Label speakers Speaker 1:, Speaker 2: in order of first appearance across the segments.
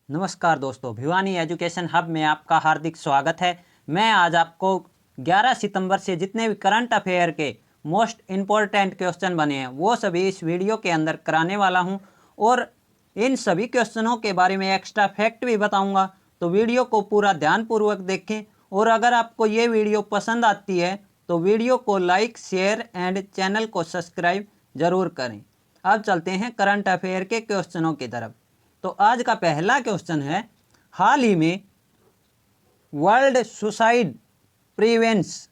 Speaker 1: नमस्कार दोस्तों, Bhiwani education hub में आपका हार्दिक स्वागत है। मैं आज आपको 11 सितंबर से जितने भी करंट अफेयर के मोस्ट इम्पोर्टेंट क्वेश्चन बने हैं वो सभी इस वीडियो के अंदर कराने वाला हूं और इन सभी क्वेश्चनों के बारे में एक्स्ट्रा फैक्ट भी बताऊंगा। तो वीडियो को पूरा ध्यानपूर्वक देखें और अगर आपको ये वीडियो पसंद आती है तो वीडियो को लाइक, शेयर एंड चैनल को सब्सक्राइब ज़रूर करें। अब चलते हैं करंट अफेयर के क्वेश्चनों की तरफ। तो आज का पहला क्वेश्चन है, हाल ही में वर्ल्ड सुसाइड प्रिवेंस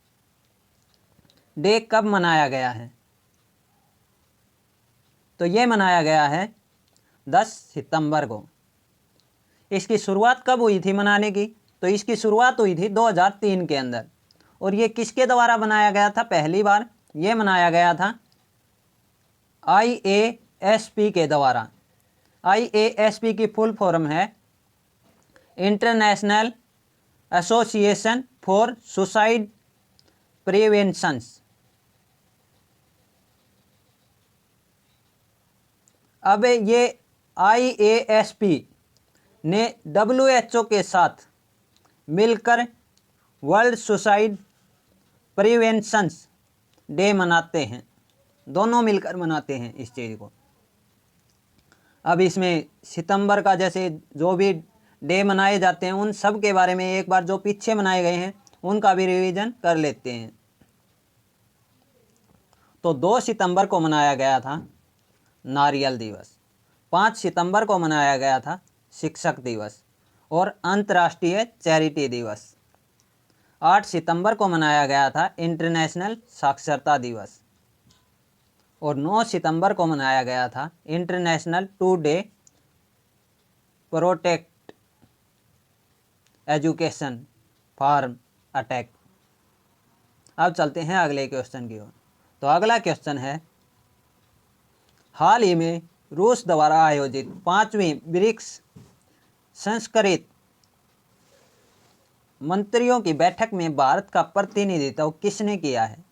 Speaker 1: डे कब मनाया गया है? तो ये मनाया गया है 10 सितंबर को। इसकी शुरुआत कब हुई थी मनाने की? तो इसकी शुरुआत हुई थी 2003 के अंदर। और ये किसके द्वारा बनाया गया था? पहली बार ये मनाया गया था IASP के द्वारा। IASP की फुल फॉर्म है international association for suicide preventions. अब ये IASP ने WHO के साथ मिलकर वर्ल्ड सुसाइड प्रिवेंशंस डे मनाते हैं। दोनों मिलकर मनाते हैं इस चीज़ को। अब इसमें सितंबर का जैसे जो भी डे मनाए जाते हैं उन सब के बारे में एक बार जो पीछे मनाए गए हैं उनका भी रिवीजन कर लेते हैं। तो 2 सितंबर को मनाया गया था नारियल दिवस, 5 सितंबर को मनाया गया था शिक्षक दिवस और अंतर्राष्ट्रीय चैरिटी दिवस, 8 सितंबर को मनाया गया था इंटरनेशनल साक्षरता दिवस और 9 सितंबर को मनाया गया था international today protect education from attack. अब चलते हैं अगले क्वेश्चन की ओर। तो अगला क्वेश्चन है, हाल ही में रूस द्वारा आयोजित 5वीं ब्रिक्स संस्कृत मंत्रियों की बैठक में भारत का प्रतिनिधित्व किसने किया है?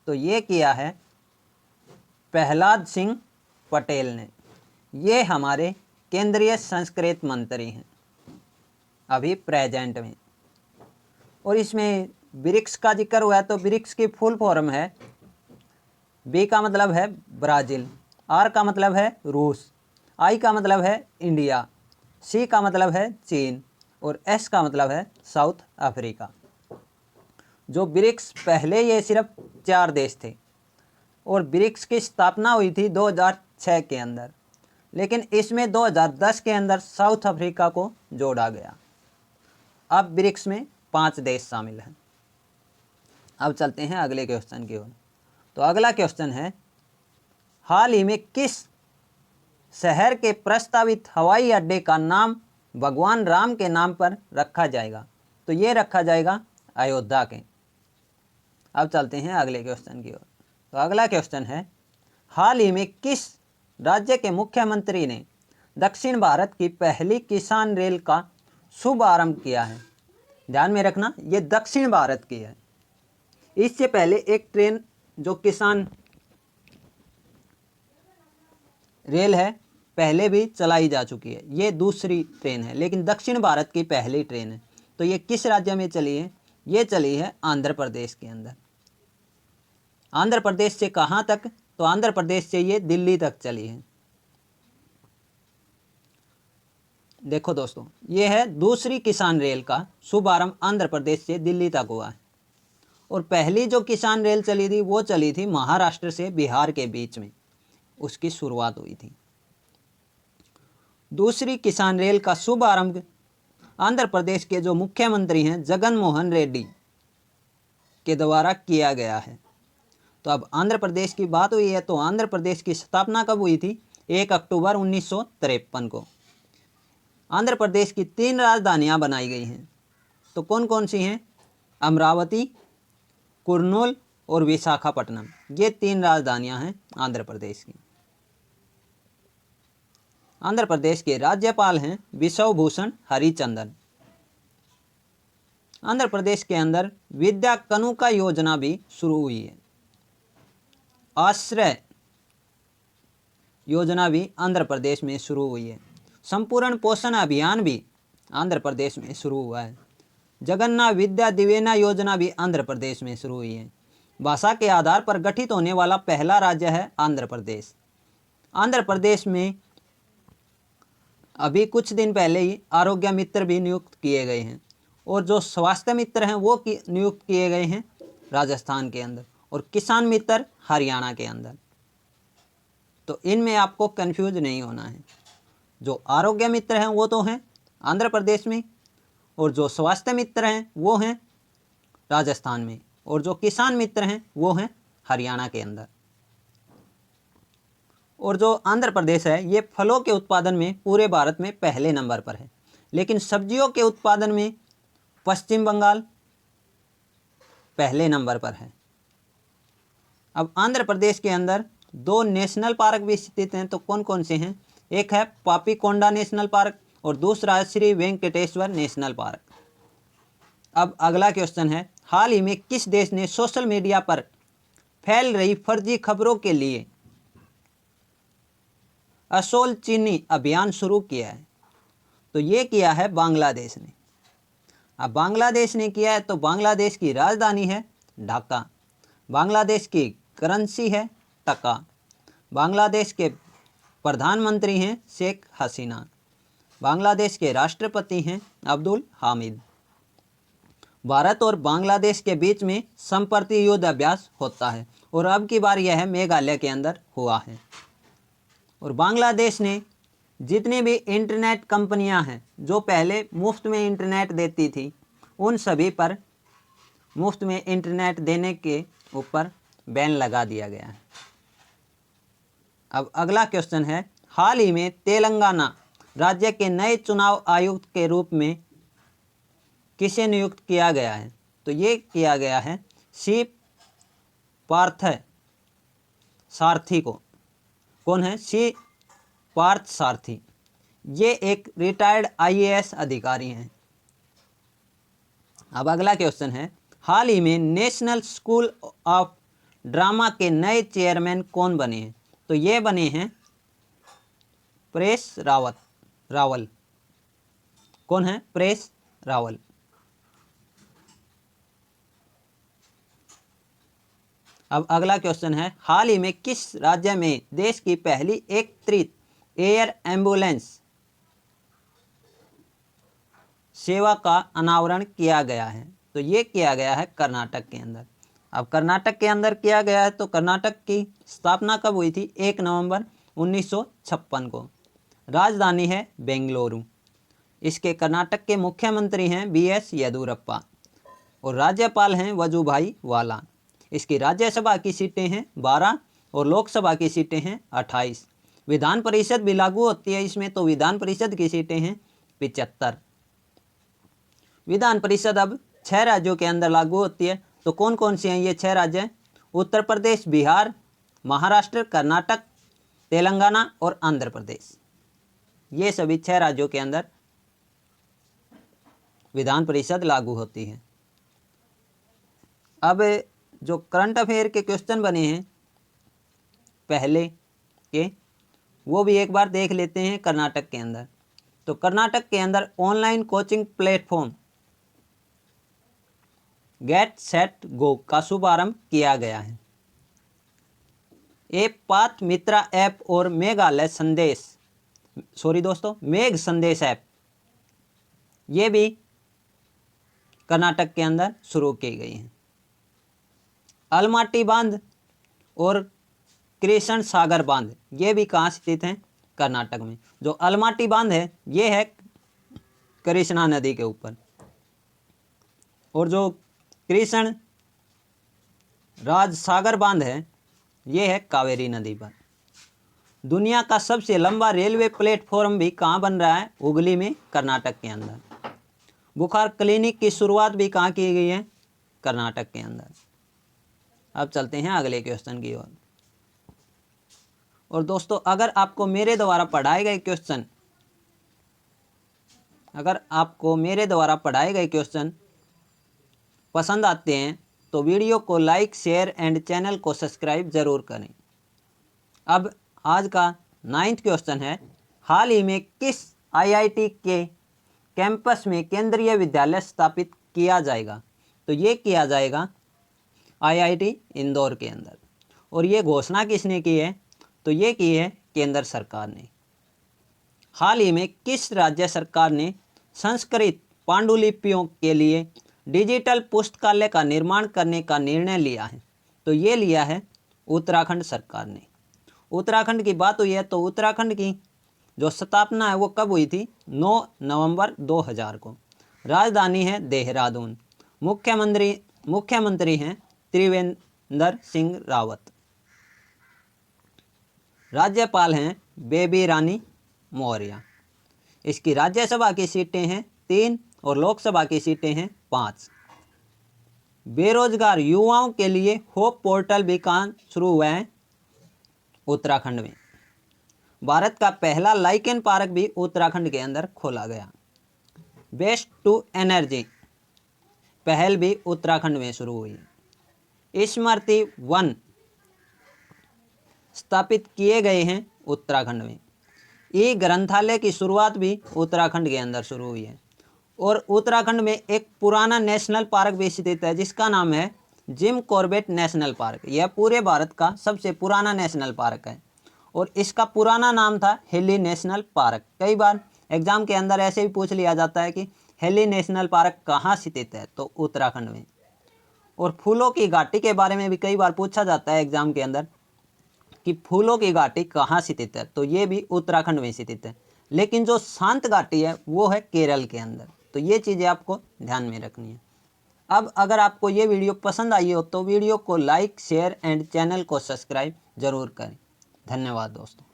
Speaker 1: तो ये किया है प्रहलाद सिंह पटेल ने। ये हमारे केंद्रीय संस्कृत मंत्री हैं अभी प्रेजेंट में। और इसमें ब्रिक्स का जिक्र हुआ है तो ब्रिक्स की फुल फॉर्म है, B का मतलब है ब्राज़ील, R का मतलब है रूस, I का मतलब है इंडिया, C का मतलब है चीन और S का मतलब है साउथ अफ्रीका। जो ब्रिक्स पहले ये सिर्फ 4 देश थे और ब्रिक्स की स्थापना हुई थी 2006 के अंदर, लेकिन इसमें 2010 के अंदर साउथ अफ्रीका को जोड़ा गया। अब ब्रिक्स में 5 देश शामिल हैं। अब चलते हैं अगले क्वेश्चन की ओर। तो अगला क्वेश्चन है, हाल ही में किस शहर के प्रस्तावित हवाई अड्डे का नाम भगवान राम के नाम पर रखा जाएगा? तो ये रखा जाएगा अयोध्या के। अब चलते हैं अगले क्वेश्चन की ओर। तो अगला क्वेश्चन है, हाल ही में किस राज्य के मुख्यमंत्री ने दक्षिण भारत की पहली किसान रेल का शुभारंभ किया है? ध्यान में रखना, ये दक्षिण भारत की है। इससे पहले एक ट्रेन जो किसान रेल है पहले भी चलाई जा चुकी है, ये दूसरी ट्रेन है, लेकिन दक्षिण भारत की पहली ट्रेन है। तो ये किस राज्य में चली है? ये चली है आंध्र प्रदेश के अंदर। आंध्र प्रदेश से कहाँ तक? तो आंध्र प्रदेश से ये दिल्ली तक चली है। देखो दोस्तों, ये है दूसरी किसान रेल का शुभारंभ आंध्र प्रदेश से दिल्ली तक हुआ है। और पहली जो किसान रेल चली थी वो चली थी महाराष्ट्र से बिहार के बीच में, उसकी शुरुआत हुई थी। दूसरी किसान रेल का शुभारंभ आंध्र प्रदेश के जो मुख्यमंत्री हैं जगन मोहन रेड्डी के द्वारा किया गया है। तो अब आंध्र प्रदेश की बात हुई है तो आंध्र प्रदेश की स्थापना कब हुई थी? 1 अक्टूबर 1953 को। आंध्र प्रदेश की 3 राजधानियां बनाई गई हैं। तो कौन कौन सी हैं? अमरावती, कुर्नूल और विशाखापट्टनम। ये 3 राजधानियां हैं आंध्र प्रदेश की। आंध्र प्रदेश के राज्यपाल हैं बिश्व भूषण हरिचंदन। आंध्र प्रदेश के अंदर विद्या कनुका योजना भी शुरू हुई है। आश्रय योजना भी आंध्र प्रदेश में शुरू हुई है। संपूर्ण पोषण अभियान भी आंध्र प्रदेश में शुरू हुआ है। जगन्नाथ विद्या दिवेना योजना भी आंध्र प्रदेश में शुरू हुई है। भाषा के आधार पर गठित होने वाला पहला राज्य है आंध्र प्रदेश। आंध्र प्रदेश में अभी कुछ दिन पहले ही आरोग्य मित्र भी नियुक्त किए गए हैं, और जो स्वास्थ्य मित्र हैं वो नियुक्त किए गए हैं राजस्थान के अंदर, और किसान मित्र हरियाणा के अंदर। तो इनमें आपको कंफ्यूज नहीं होना है। जो आरोग्य मित्र हैं वो तो हैं आंध्र प्रदेश में, और जो स्वास्थ्य मित्र हैं वो हैं राजस्थान में, और जो किसान मित्र हैं वो हैं हरियाणा के अंदर। और जो आंध्र प्रदेश है ये फलों के उत्पादन में पूरे भारत में पहले नंबर पर है, लेकिन सब्जियों के उत्पादन में पश्चिम बंगाल पहले नंबर पर है। अब आंध्र प्रदेश के अंदर 2 नेशनल पार्क भी स्थित हैं, तो कौन कौन से हैं? एक है पापीकोंडा नेशनल पार्क और दूसरा है श्री वेंकटेश्वर नेशनल पार्क। अब अगला क्वेश्चन है, हाल ही में किस देश ने सोशल मीडिया पर फैल रही फर्जी खबरों के लिए असोल चीनी अभियान शुरू किया है? तो ये किया है बांग्लादेश ने। अब बांग्लादेश ने किया है तो बांग्लादेश की राजधानी है ढाका, बांग्लादेश की करेंसी है टका, बांग्लादेश के प्रधानमंत्री हैं शेख हसीना, बांग्लादेश के राष्ट्रपति हैं अब्दुल हामिद। भारत और बांग्लादेश के बीच में संप्रति युद्ध अभ्यास होता है, और अब की बार यह मेघालय के अंदर हुआ है। और बांग्लादेश ने जितनी भी इंटरनेट कंपनियां हैं जो पहले मुफ्त में इंटरनेट देती थी, उन सभी पर मुफ्त में इंटरनेट देने के ऊपर बैन लगा दिया गया है। अब अगला क्वेश्चन है, हाल ही में तेलंगाना राज्य के नए चुनाव आयुक्त के रूप में किसे नियुक्त किया गया है? तो ये किया गया है सी पार्थ सारथी को। कौन है? सी पार्थ सारथी। ये एक रिटायर्ड आईएएस अधिकारी हैं। अब अगला क्वेश्चन है, हाल ही में नेशनल स्कूल ऑफ ड्रामा के नए चेयरमैन कौन बने हैं? तो ये बने हैं परेश रावल। कौन है? परेश रावल। अब अगला क्वेश्चन है, हाल ही में किस राज्य में देश की पहली एकीकृत एयर एम्बुलेंस सेवा का अनावरण किया गया है? तो ये किया गया है कर्नाटक के अंदर। अब कर्नाटक के अंदर किया गया है तो कर्नाटक की स्थापना कब हुई थी? 1 नवंबर 1956 को। राजधानी है बेंगलुरु। इसके कर्नाटक के मुख्यमंत्री हैं BS येदियुरप्पा, और राज्यपाल हैं वजुभाई वाला। इसकी राज्यसभा की सीटें हैं 12 और लोकसभा की सीटें हैं 28। विधान परिषद भी लागू होती है इसमें, तो विधान परिषद की सीटें हैं 75। विधान परिषद अब 6 राज्यों के अंदर लागू होती है, तो कौन कौन से हैं ये 6 राज्य? उत्तर प्रदेश, बिहार, महाराष्ट्र, कर्नाटक, तेलंगाना और आंध्र प्रदेश। ये सभी 6 राज्यों के अंदर विधान परिषद लागू होती है। अब जो करंट अफेयर के क्वेश्चन बने हैं पहले के, वो भी एक बार देख लेते हैं कर्नाटक के अंदर। तो कर्नाटक के अंदर online coaching platform get set go का शुभारंभ किया गया है। एक पाथ मित्रा ऐप और मेघ संदेश ऐप, ये भी कर्नाटक के अंदर शुरू की गई हैं। अलमाटी बांध और कृष्ण सागर बांध, ये भी कहाँ स्थित हैं? कर्नाटक में। जो अलमाटी बांध है ये है कृष्णा नदी के ऊपर, और जो कृष्ण राज सागर बांध है ये है कावेरी नदी पर। दुनिया का सबसे लंबा रेलवे प्लेटफॉर्म भी कहाँ बन रहा है? हुगली में, कर्नाटक के अंदर। बुखार क्लिनिक की शुरुआत भी कहाँ की गई है? कर्नाटक के अंदर। अब चलते हैं अगले क्वेश्चन की ओर। और दोस्तों, अगर आपको मेरे द्वारा पढ़ाए गए क्वेश्चन पसंद आते हैं तो वीडियो को लाइक, शेयर एंड चैनल को सब्सक्राइब जरूर करें। अब आज का 9th क्वेश्चन है, हाल ही में किस IIT के कैंपस में केंद्रीय विद्यालय स्थापित किया जाएगा। तो ये किया जाएगा IIT इंदौर के अंदर। और ये घोषणा किसने की है? तो ये की है केंद्र सरकार ने। हाल ही में किस राज्य सरकार ने संस्कृत पांडुलिपियों के लिए डिजिटल पुस्तकालय का निर्माण करने का निर्णय लिया है? तो ये लिया है उत्तराखंड सरकार ने। उत्तराखंड की बात हुई है तो उत्तराखंड की जो स्थापना है वो कब हुई थी? 9 नवंबर 2000 को। राजधानी है देहरादून। मुख्यमंत्री हैं त्रिवेंद्र सिंह रावत। राज्यपाल हैं बेबी रानी मौर्य। इसकी राज्यसभा की सीटें हैं 3 और लोकसभा की सीटें हैं 5। बेरोजगार युवाओं के लिए होप पोर्टल भी कहाँ शुरू हुआ है? उत्तराखंड में। भारत का पहला लाइकेन पार्क भी उत्तराखंड के अंदर खोला गया। वेस्ट टू एनर्जी पहल भी उत्तराखंड में शुरू हुई। स्मृति वन स्थापित किए गए हैं उत्तराखंड में। ई ग्रंथालय की शुरुआत भी उत्तराखंड के अंदर शुरू हुई है। और उत्तराखंड में एक पुराना नेशनल पार्क भी स्थित है जिसका नाम है जिम कॉर्बेट नेशनल पार्क। यह पूरे भारत का सबसे पुराना नेशनल पार्क है और इसका पुराना नाम था हेली नेशनल पार्क। कई बार एग्जाम के अंदर ऐसे भी पूछ लिया जाता है कि हेली नेशनल पार्क कहाँ स्थित है? तो उत्तराखंड में। और फूलों की घाटी के बारे में भी कई बार पूछा जाता है एग्जाम के अंदर कि फूलों की घाटी कहाँ स्थित है? तो ये भी उत्तराखंड में स्थित है। लेकिन जो शांत घाटी है वो है केरल के अंदर। तो ये चीज़ें आपको ध्यान में रखनी है। अब अगर आपको ये वीडियो पसंद आई हो तो वीडियो को लाइक, शेयर एंड चैनल को सब्सक्राइब जरूर करें। धन्यवाद दोस्तों।